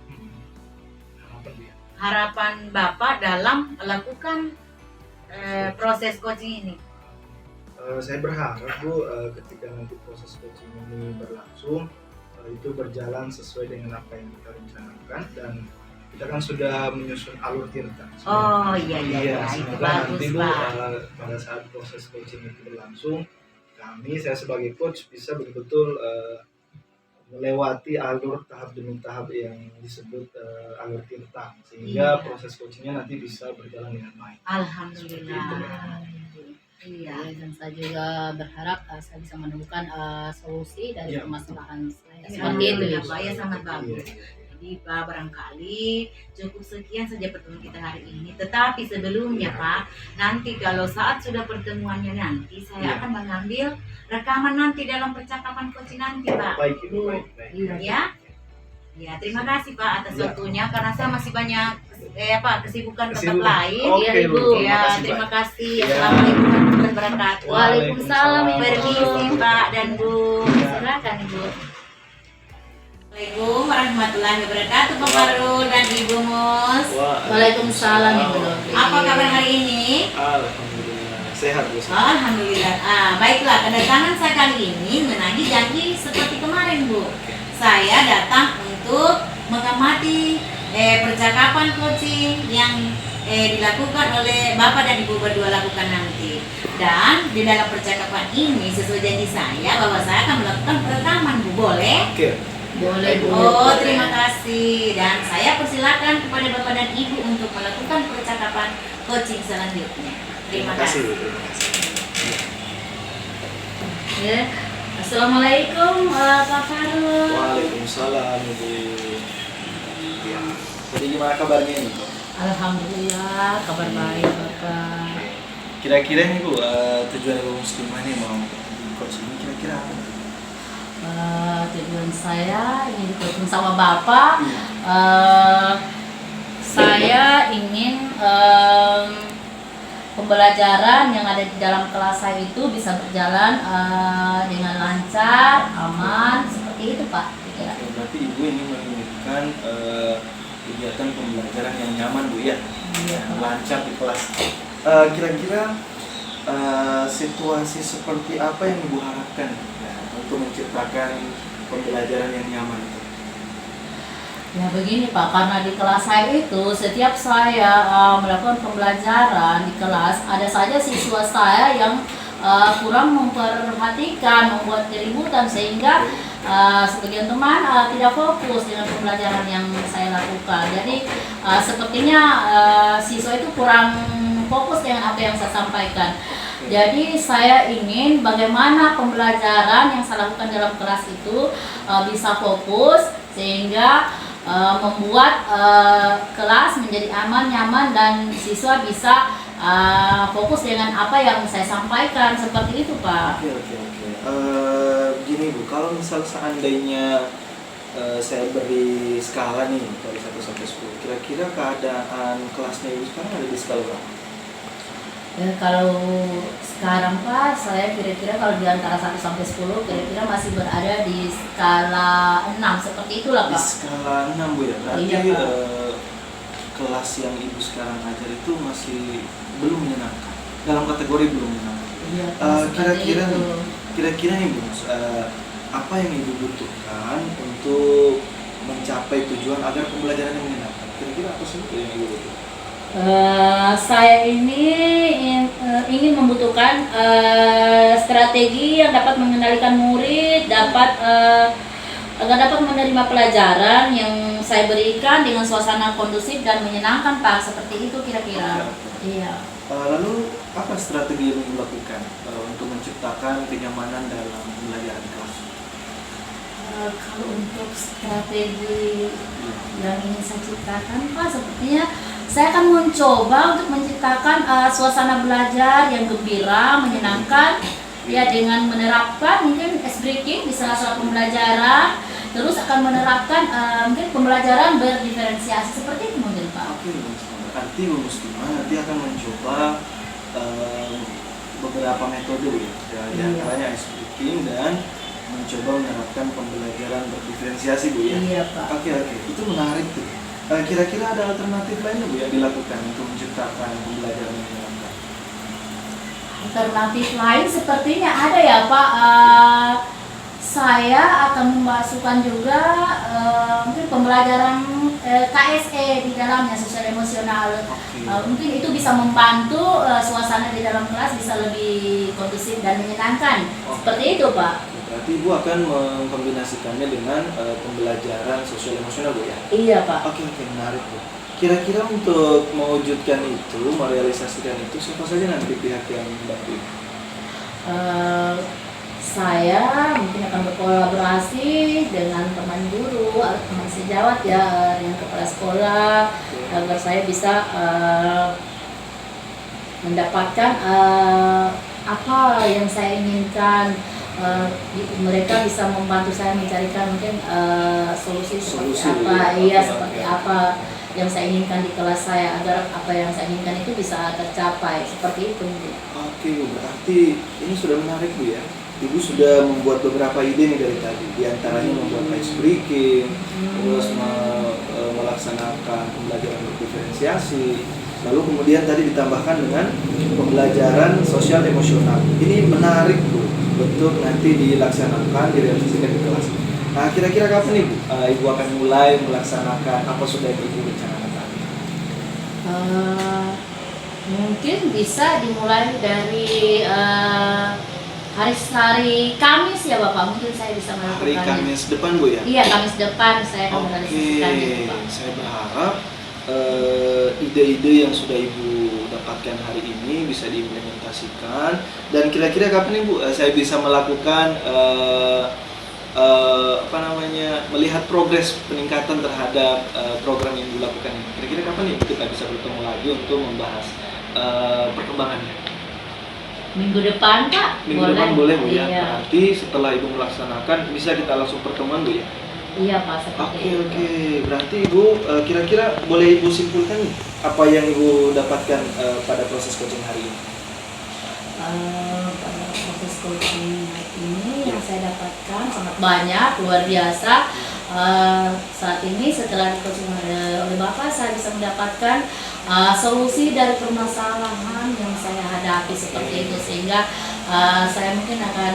Harapan, Bu, ya. harapan Bapak dalam melakukan proses coaching ini? Saya berharap, Bu, ketika nanti proses coaching ini berlangsung, itu berjalan sesuai dengan apa yang kita rencanakan, dan kita kan sudah menyusun alur tirta. Oh iya, itu semoga bagus nanti, Bu, Pak. pada saat proses coaching itu berlangsung, saya sebagai coach bisa betul-betul melewati alur tahap demi tahap yang disebut alur tirta, sehingga Iya. proses coachingnya nanti bisa berjalan dengan baik. Alhamdulillah. Iya. Ya, dan saya juga berharap saya bisa menemukan solusi dari Iya. permasalahan saya. Iya, Seperti itu iya, ya. Pak, ya sangat Iya, bagus. iya, iya. Jadi Pak, barangkali cukup sekian saja pertemuan kita hari ini. Tetapi sebelumnya Pak, nanti kalau saat sudah pertemuannya nanti, saya Iya. akan mengambil rekaman nanti dalam percakapan coaching nanti Pak. Baik, Ibu, baik, baik. Ya, ya terima kasih Pak atas Iya. waktunya, karena saya masih banyak kesibukan tempat Kesibukan. lain. Oke, Iya, Bu, Ibu. terima Ya, kasih, terima Pak. kasih. Ya. Assalamualaikum warahmatullahi wabarakatuh. Waalaikumsalam, Ibu. Permisi Pak dan Bu. Ya. Silakan Ibu. Assalamualaikum warahmatullahi wabarakatuh Pak Farul dan Ibu Mus. Waalaikumsalam, Ibu Novi. Apa kabar hari ini? Alhamdulillah, sehat, Bu. Alhamdulillah. Baiklah, kedatangan saya kali ini menagih janji seperti kemarin Bu. Saya datang untuk mengamati percakapan coaching yang dilakukan oleh Bapak dan Ibu berdua lakukan nanti. Dan di dalam percakapan ini sesuai janji saya bahwa saya akan melakukan perekaman Bu. Boleh? Oke. Boleh, Bu. Oh, terima kasih. Dan saya persilakan kepada Bapak dan Ibu untuk melakukan percakapan coaching selanjutnya. Terima kasih. Bu. Terima kasih. Ya. Assalamualaikum Pak Farul. Waalaikumsalam, Ibu. Ya. Jadi gimana kabarnya ini? Alhamdulillah, kabar baik Bapak. Kira-kira nih, Bu, tujuan Ibu Muslimah nih mau di coach ini kira-kira apa? Tujuan saya ingin bertemu sama Bapak. Saya ingin pembelajaran yang ada di dalam kelas saya itu bisa berjalan dengan lancar, aman, seperti itu Pak. Ya. Oke, berarti Ibu ini menginginkan kegiatan pembelajaran yang nyaman, Bu, ya? Iya, Yang Pak. lancar di kelas. Kira-kira situasi seperti apa yang Ibu harapkan ya, untuk menciptakan pembelajaran yang nyaman itu? Ya begini Pak, karena di kelas saya itu setiap saya melakukan pembelajaran di kelas, ada saja siswa saya yang kurang memperhatikan, membuat keributan, sehingga sebagian teman tidak fokus dengan pembelajaran yang saya lakukan. Jadi sepertinya siswa itu kurang fokus dengan apa yang saya sampaikan. Jadi saya ingin bagaimana pembelajaran yang saya lakukan dalam kelas itu bisa fokus, sehingga membuat kelas menjadi aman, nyaman, dan siswa bisa fokus dengan apa yang saya sampaikan, seperti itu Pak. Oke. Gini, Bu, kalau misal seandainya saya beri skala nih dari 1 sampai 10, kira-kira keadaan kelasnya Ibu sekarang ada di skala berapa? Kalau sekarang Pak, saya kira-kira kalau di antara 1 sampai 10 kira-kira masih berada di skala 6 seperti itulah Di Pak. skala 6 Bu ya, berarti Iya, Pak. kelas yang Ibu sekarang ajar itu masih belum menyenangkan, dalam kategori belum menyenangkan. Iya, Pak, seperti Kira-kira itu. nih, kira-kira nih Bu, apa yang Ibu butuhkan untuk mencapai tujuan agar pembelajaran yang menyenangkan? Kira-kira apa sih yang Ibu butuhkan? Saya ini ingin membutuhkan strategi yang dapat mengendalikan murid, agar dapat menerima pelajaran yang saya berikan dengan suasana kondusif dan menyenangkan Pak, seperti itu kira-kira. Iya. Lalu apa strategi yang Ibu lakukan untuk menciptakan kenyamanan dalam pembelajaran kelas? Kalau untuk strategi yang ingin saya ciptakan Pak, sepertinya saya akan mencoba untuk menciptakan suasana belajar yang gembira, menyenangkan, ya dengan menerapkan mungkin ice breaking di salah-salah pembelajaran, terus akan menerapkan mungkin pembelajaran berdiferensiasi seperti itu mungkin Pak. Oke, berarti Bu Muslimah nanti akan mencoba beberapa metode ya, di antaranya ice breaking dan mencoba menerapkan pembelajaran berdiferensiasi Bu ya. Iya Pak. Oke, itu menarik tuh. Kira-kira ada alternatif lainnya Bu yang dilakukan untuk menciptakan pembelajaran yang menyenangkan? Alternatif lain sepertinya ada ya Pak. Saya akan memasukkan juga mungkin pembelajaran KSE di dalamnya, sosial emosional. Mungkin itu bisa membantu suasana di dalam kelas bisa lebih kondusif dan menyenangkan. Seperti itu Pak. Berarti Ibu akan mengkombinasikannya dengan pembelajaran sosial emosional Bu ya? Iya Pak. Oke, menarik Bu. Kira-kira untuk mewujudkan itu, merealisasikan itu, siapa saja nanti pihak yang membantu? Saya mungkin akan berkolaborasi dengan teman guru atau teman sejawat ya, dengan kepala sekolah, agar saya bisa mendapatkan apa yang saya inginkan. Mereka bisa membantu saya mencarikan mungkin solusi seperti apa, iya seperti apa yang saya inginkan di kelas saya, agar apa yang saya inginkan itu bisa tercapai, seperti itu mungkin. Oke, berarti ini sudah menarik Bu ya. Ibu sudah membuat beberapa ide nih dari tadi, di antaranya membuat ice breaking, terus melaksanakan pembelajaran berdiferensiasi, lalu kemudian tadi ditambahkan dengan pembelajaran sosial emosional. Ini menarik Bu, untuk nanti dilaksanakan, direalisasikan di kelas. Nah, kira-kira kapan nih Bu, Ibu akan mulai melaksanakan apa sudah yang Ibu rencanakan tadi? Mungkin bisa dimulai dari hari Kamis ya Bapak, mungkin saya bisa melakukannya. Hari Kamis depan Bu ya? Iya, Kamis depan saya akan Oke, merealisasikannya Bapak. saya berharap ide-ide yang sudah Ibu dapatkan hari ini bisa diimplementasikan. Dan kira-kira kapan nih Bu saya bisa melakukan melihat progres peningkatan terhadap program yang dilakukan ini? Kira-kira kapan nih kita bisa bertemu lagi untuk membahas perkembangannya? Minggu depan Pak? Minggu depan boleh Bu ya? Iya. Berarti setelah Ibu melaksanakan bisa kita langsung pertemuan Bu ya? Iya Pak, seperti itu. Oke. Berarti Ibu kira-kira boleh Ibu simpulkan nih apa yang Ibu dapatkan pada proses coaching hari ini? Pada proses coaching ini yang saya dapatkan sangat banyak, luar biasa. Saat ini setelah di coaching oleh Bapak, saya bisa mendapatkan solusi dari permasalahan yang saya hadapi seperti itu, sehingga saya mungkin akan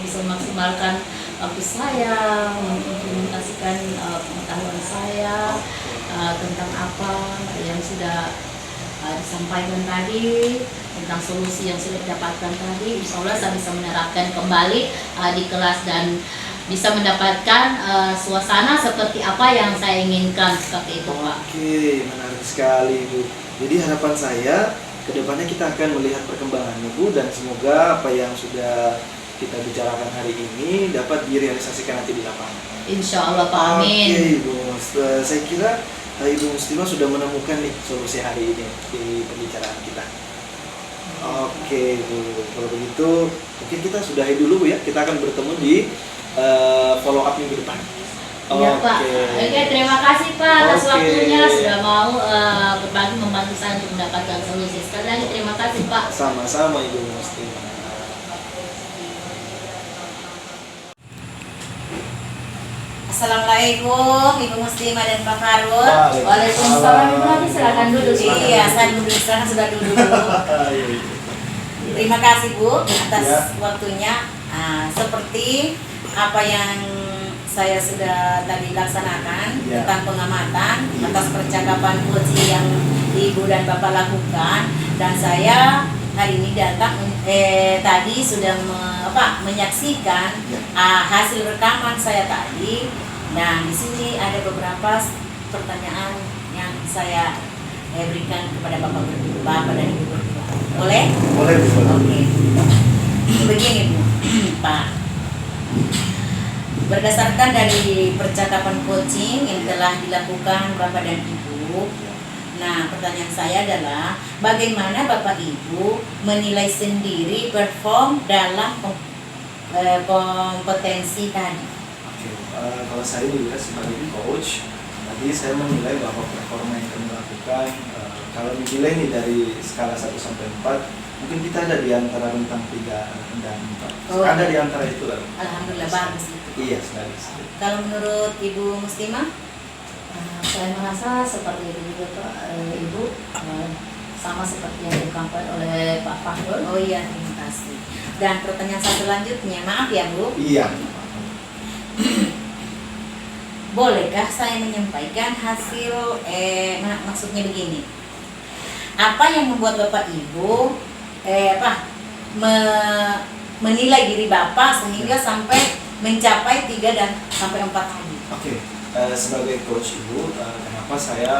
bisa memaksimalkan waktu saya, mengimplementasikan pengetahuan saya tentang apa yang sudah disampaikan tadi, tentang solusi yang sudah didapatkan tadi. Insya Allah saya bisa menerapkan kembali di kelas dan bisa mendapatkan suasana seperti apa yang saya inginkan, seperti itu Pak. Oke, menarik sekali Bu. Jadi harapan saya kedepannya kita akan melihat perkembangannya Bu, dan semoga apa yang sudah kita bicarakan hari ini dapat direalisasikan nanti di lapangan. Insya Allah Pak, amin. Oke Ibu, saya kira Ibu Muslimah sudah menemukan nih solusi hari ini di pembicaraan kita. Oke Bu, kalau begitu mungkin kita sudahi dulu Bu ya. Kita akan bertemu di follow up minggu depan. Iya Pak. Oke, terima kasih Pak atas Oke. waktunya sudah mau berbagi membantu saya untuk mendapatkan solusi. Sekali lagi terima kasih Pak. Sama-sama Ibu Musti. Assalamualaikum Ibu Muslimah dan Pak Farul. Waalaikumsalam. Ibu Nabi silakan duduk. Iya, saya duduk sekarang sudah duduk dulu. Terima kasih Bu atas Ya. waktunya. Seperti apa yang saya sudah tadi laksanakan Ya. tentang pengamatan atas percakapan coaching yang Ibu dan Bapak lakukan, dan saya hari ini datang tadi sudah menyaksikan Ya. hasil rekaman saya tadi. Nah, di sini ada beberapa pertanyaan yang saya berikan kepada Bapak dan Ibu berdua. Boleh? Boleh Bu. Oke. Begini Bu, Pak. Berdasarkan dari percakapan coaching yang telah dilakukan Bapak dan Ibu, nah pertanyaan saya adalah bagaimana Bapak Ibu menilai sendiri perform dalam kompetensi tadi? Oke, kalau saya juga sebagai coach, tadi saya menilai bahwa performa yang kami lakukan, kalau dinilai nih dari skala 1 sampai 4, mungkin kita ada di antara rentang 3 dan 4. Oh, Ada iya. di antara itu lah. Alhamdulillah bagus itu. Iya, sekali. Kalau menurut Ibu Muslimah? Saya merasa seperti itu juga Pak. Ibu sama seperti yang dikatakan oleh Pak Fahrul. Oh iya, terima kasih. Dan pertanyaan saya selanjutnya, maaf ya Bu, Iya. bolehkah saya menyampaikan hasil maksudnya begini, apa yang membuat Bapak Ibu menilai diri Bapak sehingga sampai mencapai 3 dan sampai 4 tadi? Oke, sebagai coach Ibu, kenapa saya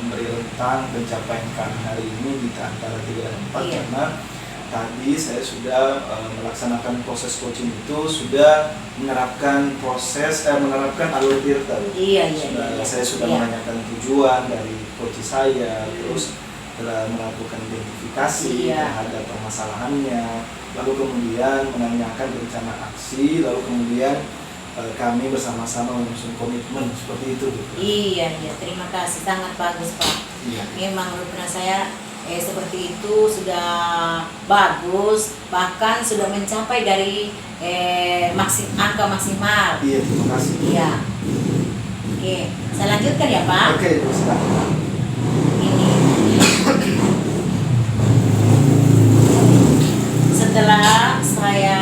memberi rentang pencapaian kami hari ini di antara 3 dan 4? Iya. Karena tadi saya sudah melaksanakan proses coaching itu, sudah menerapkan alur Tirta. Iya. Saya sudah Iya. menanyakan tujuan dari coach saya, terus telah melakukan identifikasi Iya. terhadap permasalahannya, lalu kemudian menanyakan rencana aksi, lalu kemudian kami bersama-sama menyusun komitmen seperti itu. Iya, terima kasih, sangat bagus Pak. Iya. Memang menurut saya seperti itu sudah bagus, bahkan sudah mencapai dari angka maksimal. Iya, terima kasih. Iya. Oke, saya lanjutkan ya Pak. Oke, silakan. Ini. Setelah saya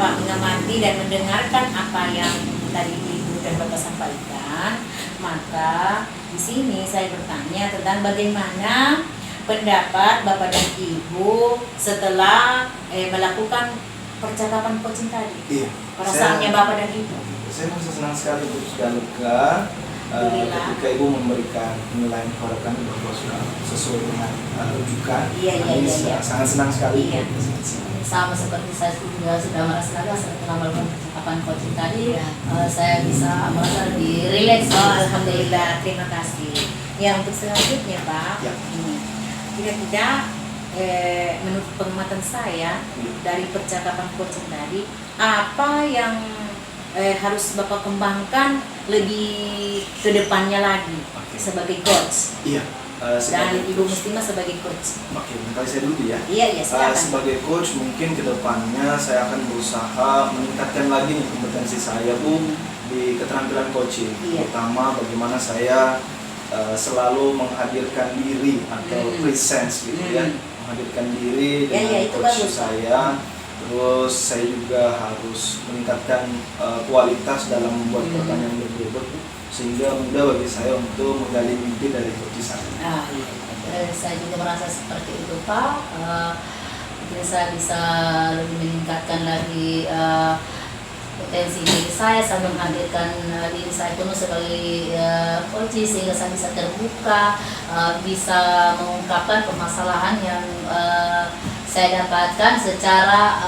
mengamati dan mendengarkan apa yang tadi Ibu dan Bapak sampaikan, maka di sini saya bertanya tentang bagaimana pendapat Bapak dan Ibu setelah melakukan percakapan coaching tadi. Iya. Perasaannya Bapak dan Ibu. Saya merasa senang sekali untuk sudah lega Alhamdulillah. ketika Ibu memberikan penilaian kepada kami bahwa sudah sesuai dengan rujukan. Iya. Sangat senang sekali. Iya. Sama seperti saya juga sudah merasa lega setelah melakukan percakapan coaching tadi. Iya. Saya bisa merasa lebih rileks. Oh, alhamdulillah, terima kasih. Ya, untuk selanjutnya Pak, Ya. ini kira-kira menurut pengamatan saya dari percakapan coaching tadi, apa yang harus Bapak kembangkan lebih ke depannya lagi Oke. sebagai coach, Iya. dan Sebagai Ibu coach. Muslimah sebagai coach? Oke, kali saya dulu ya. Iya, silakan. Sebagai coach mungkin kedepannya saya akan berusaha meningkatkan lagi nih kompetensi saya Bu di keterampilan coaching. Iya. Terutama bagaimana saya selalu menghadirkan diri atau presence gitu ya, menghadirkan diri Ya, dengan itu coach bagus. saya. Terus saya juga harus meningkatkan kualitas dalam membuat pertanyaan berbobot sehingga mudah bagi saya untuk menggali mimpi dari coach saya. Iya. Saya juga merasa seperti itu Pak. Mungkin saya bisa lebih meningkatkan lagi potensi diri saya menghadirkan diri saya penuh sebagai coach sehingga saya bisa terbuka, bisa mengungkapkan permasalahan yang saya dapatkan secara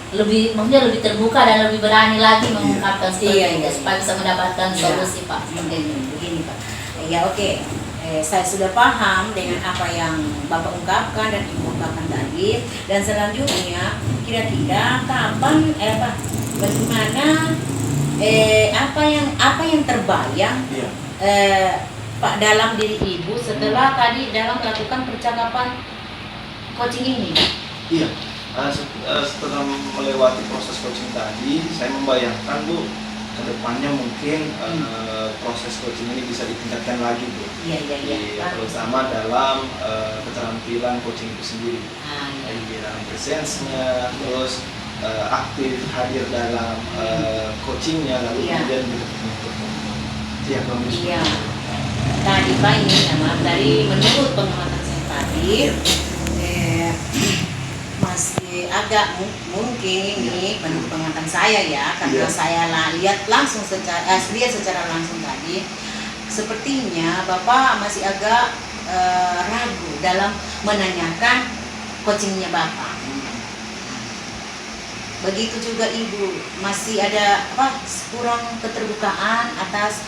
maksudnya lebih terbuka dan lebih berani lagi mengungkapkan seperti Iya. itu supaya bisa mendapatkan Iya. solusi Pak. Begini Pak. Ya oke. Saya sudah paham dengan apa yang Bapak ungkapkan dan Ibu ungkapkan tadi. Dan selanjutnya, kira-kira kapan bagaimana apa yang terbayang Iya. Pak dalam diri ibu setelah tadi dalam melakukan percakapan coaching ini? Iya. Setelah melewati proses coaching tadi, saya membayangkan Bu, kedepannya mungkin proses coaching ini bisa ditingkatkan lagi Bu. Iya. Terutama dalam keterampilan coaching itu sendiri. Iya. Di dalam presence-nya, terus aktif hadir dalam coachingnya, lalu Iya. kemudian Iya. Tadi Pak ini dari menurut pengamatan saya tadi masih agak mungkin ini menurut pengamatan saya ya, karena Iya. saya lihat langsung secara langsung tadi, sepertinya Bapak masih agak ragu dalam menanyakan coachingnya Bapak. Begitu juga Ibu, masih ada kurang keterbukaan atas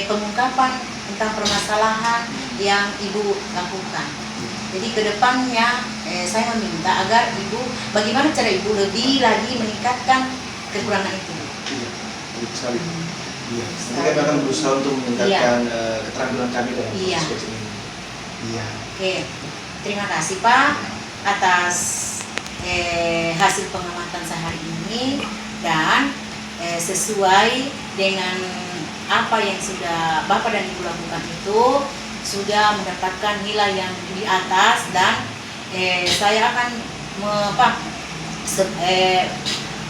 pengungkapan tentang permasalahan yang Ibu lakukan. Jadi kedepannya saya meminta agar Ibu, bagaimana cara Ibu lebih lagi meningkatkan kekurangan itu. Iya, baik sekali. Iya, nanti kami akan berusaha untuk meningkatkan keterampilan kami dalam Iya. proses coaching ini. Iya. Oke, terima kasih Pak atas hasil pengamatan sehari ini, dan sesuai dengan apa yang sudah Bapak dan Ibu lakukan itu sudah mendapatkan nilai yang di atas, dan saya akan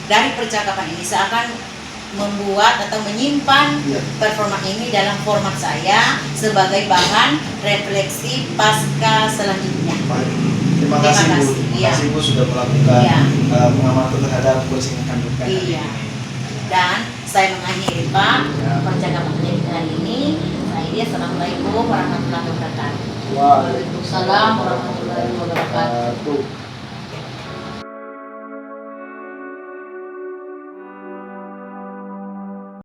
dari percakapan ini saya akan membuat atau menyimpan Iya. performa ini dalam format saya sebagai bahan refleksi pasca selanjutnya. Baik. Terima kasih Bu. Terima Iya. kasih Bu sudah melakukan Iya. pengamatan terhadap coaching yang kami berikan hari Iya. ini. Dan saya mengakhiri Pak percakapan kita hari ini. Assalamualaikum warahmatullahi wabarakatuh. Waalaikumsalam warahmatullahi wabarakatuh.